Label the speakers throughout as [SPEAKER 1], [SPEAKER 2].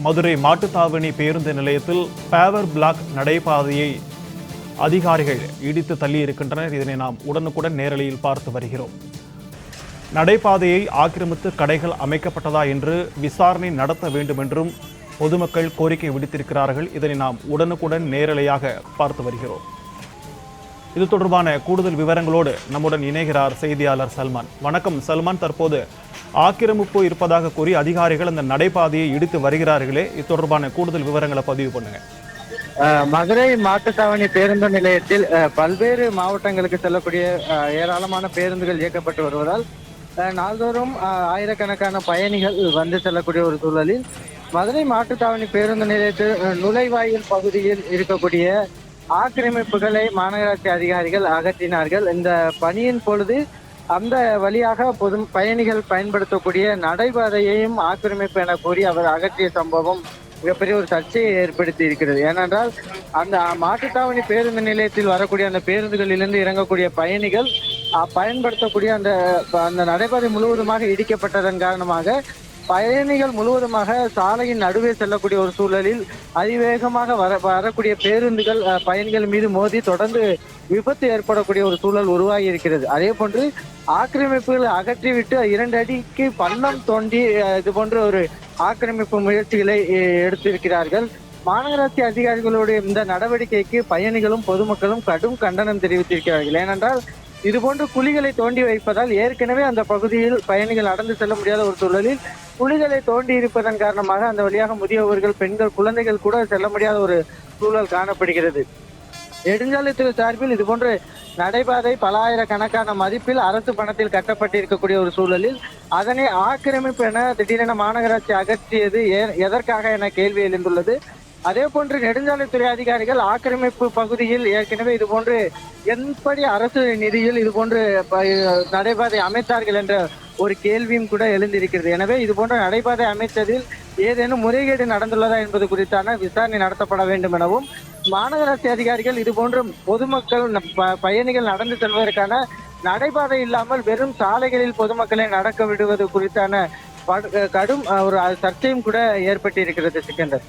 [SPEAKER 1] மதுரை மாட்டுத்தாவணி பேருந்து நிலையத்தில் paver block நடைபாதையை அதிகாரிகள் இடித்து தள்ளி இருக்கின்றனர். இதனை நாம் உடனுக்குடன் நேரலையில் பார்த்து வருகிறோம். நடைபாதையை ஆக்கிரமித்து கடைகள் அமைக்கப்பட்டதா என்று விசாரணை நடத்த வேண்டும் என்றும் பொதுமக்கள் கோரிக்கை விடுத்திருக்கிறார்கள். இதனை நாம் உடனுக்குடன் நேரலையாக பார்த்து வருகிறோம். இது தொடர்பான கூடுதல் விவரங்களோடு நம்முடன் இணைகிறார் செய்தியாளர் சல்மான். வணக்கம் சல்மான். தற்போது ஆக்கிரமிப்பு இருப்பதாக கூறி அதிகாரிகள் அந்த நடைபாதையை இடித்து வருகிறார்களே, இது தொடர்பான கூடுதல் விவரங்களை பதிவு பண்ணுங்க.
[SPEAKER 2] மதுரை மாட்டுத்தாவணி பேருந்து நிலையத்தில் பல்வேறு மாவட்டங்களுக்கு செல்லக்கூடிய ஏராளமான பேருந்துகள் இயக்கப்பட்டு வருவதால் நாள்தோறும் ஆயிரக்கணக்கான பயணிகள் வந்து செல்லக்கூடிய ஒரு சூழலில் மதுரை மாட்டுத்தாவணி பேருந்து நிலையத்தில் நுழைவாயில் பகுதியில் இருக்கக்கூடிய ஆக்கிரமிப்புகளை மாநகராட்சி அதிகாரிகள் அகற்றினார்கள். இந்த பணியின் பொழுது அந்த வழியாக பயணிகள் பயன்படுத்தக்கூடிய நடைபாதையையும் ஆக்கிரமிப்பு என கூறி அவர் அகற்றிய சம்பவம் மிகப்பெரிய ஒரு சர்ச்சையை ஏற்படுத்தி இருக்கிறது. ஏனென்றால் அந்த மாட்டுத்தாவணி பேருந்து நிலையத்தில் வரக்கூடிய அந்த பேருந்துகளிலிருந்து இறங்கக்கூடிய பயணிகள் பயன்படுத்தக்கூடிய அந்த நடைபாதை முழுவதுமாக இடிக்கப்பட்டதன் காரணமாக பயணிகள் முழுவதுமாக சாலையின் நடுவே செல்லக்கூடிய ஒரு சூழலில் அதிவேகமாக வரக்கூடிய பேருந்துகள் பயணிகள் மீது மோதி தொடர்ந்து விபத்து ஏற்படக்கூடிய ஒரு சூழல் உருவாகி இருக்கிறது. அதே போன்று ஆக்கிரமிப்புகளை அகற்றிவிட்டு 2 அடிக்கு பள்ளம் தோண்டி இது போன்ற ஒரு ஆக்கிரமிப்பு முயற்சிகளை எடுத்திருக்கிறார்கள். மாநகராட்சி அதிகாரிகளுடைய இந்த நடவடிக்கைக்கு பயணிகளும் பொதுமக்களும் கடும் கண்டனம் தெரிவித்திருக்கிறார்கள். ஏனென்றால் இதுபோன்று குழிகளை தோண்டி வைப்பதால் ஏற்கனவே அந்த பகுதியில் பயணிகள் நடந்து செல்ல முடியாத ஒரு சூழலில் குழிகளை தோண்டி இருப்பதன் காரணமாக அந்த வழியாக முதியவர்கள், பெண்கள், குழந்தைகள் கூட செல்ல முடியாத ஒரு சூழல் காணப்படுகிறது. நெடுஞ்சாலைத்துறை சார்பில் இதுபோன்று நடைபாதை பல ஆயிரக்கணக்கான மதிப்பில் அரசு பணத்தில் கட்டப்பட்டிருக்கக்கூடிய ஒரு சூழலில் அதனை ஆக்கிரமிப்பு என திடீரென மாநகராட்சி அகற்றியது எதற்காக என கேள்வி எழுந்துள்ளது. அதே போன்று நெடுஞ்சாலைத்துறை அதிகாரிகள் ஆக்கிரமிப்பு பகுதியில் ஏற்கனவே இது போன்று எப்படி அரசு நிதியில் இது போன்று நடைபாதை அமைத்தார்கள் என்ற ஒரு கேள்வியும் கூட எழுந்திருக்கிறது. எனவே இது போன்ற நடைபாதை அமைத்ததில் ஏதேனும் முறைகேடு நடந்துள்ளதா என்பது குறித்தான விசாரணை நடத்தப்பட வேண்டும் எனவும் மாநகராட்சி அதிகாரிகள் இது போன்று பொதுமக்கள் பயணிகள் நடந்து செல்வதற்கான நடைபாதை இல்லாமல் வெறும் சாலைகளில் பொதுமக்களை நடக்க விடுவது குறித்தான கடும் ஒரு சர்ச்சையும் கூட ஏற்பட்டிருக்கிறது. சிக்கந்தர்.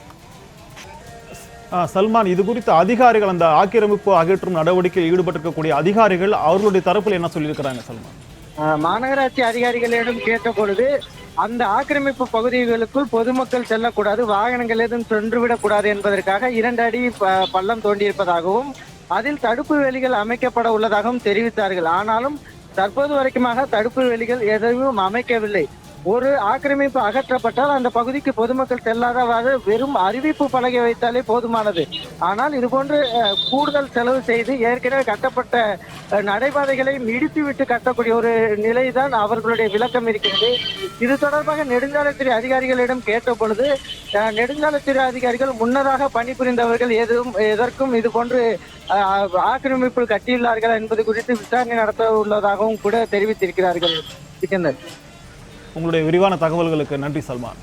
[SPEAKER 1] சல்மான், இது குறித்து அதிகாரிகள் அந்த ஆக்கிரமிப்பு அகற்றும் நடவடிக்கையில் ஈடுபட்டிருக்கக்கூடிய அதிகாரிகள் அவர்களுடைய தரப்பில் என்ன சொல்லியிருக்கிறாங்க சல்மான்?
[SPEAKER 2] மாநகராட்சி அதிகாரிகளிடம் கேட்ட பொழுது அந்த ஆக்கிரமிப்பு பகுதிகளுக்குள் பொதுமக்கள் செல்லக்கூடாது, வாகனங்கள் எதுவும் சென்றுவிடக்கூடாது என்பதற்காக 2 அடி பள்ளம் தோண்டியிருப்பதாகவும் அதில் தடுப்பு வேலிகள் அமைக்கப்பட உள்ளதாகவும் தெரிவித்தார்கள். ஆனாலும் தற்போது வரைக்குமாக தடுப்பு வேலிகள் எதையும் அமைக்கவில்லை. ஒரு ஆக்கிரமிப்பு அகற்றப்பட்டால் அந்த பகுதிக்கு பொதுமக்கள் செல்லாதவாறு வெறும் அறிவிப்பு பலகை வைத்தாலே போதுமானது. ஆனால் இது போன்று கூடுதல் செலவு செய்து ஏற்கனவே கட்டப்பட்ட நடைபாதைகளை இடித்துவிட்டு கட்டக்கூடிய ஒரு நிலைதான் அவர்களுடைய விளக்கம் இருக்கிறது. இது தொடர்பாக நெடுஞ்சாலைத்துறை அதிகாரிகளிடம் கேட்ட பொழுது நெடுஞ்சாலைத்துறை அதிகாரிகள் முன்னதாக பணிபுரிந்தவர்கள் எதற்கும் இது போன்று ஆக்கிரமிப்பு கட்டியுள்ளார்கள் என்பது குறித்து விசாரணை நடத்த உள்ளதாகவும் கூட தெரிவித்திருக்கிறார்கள். சிக்கந்தர்.
[SPEAKER 1] உங்களுடைய விரிவான தகவல்களுக்கு நன்றி சல்மான்.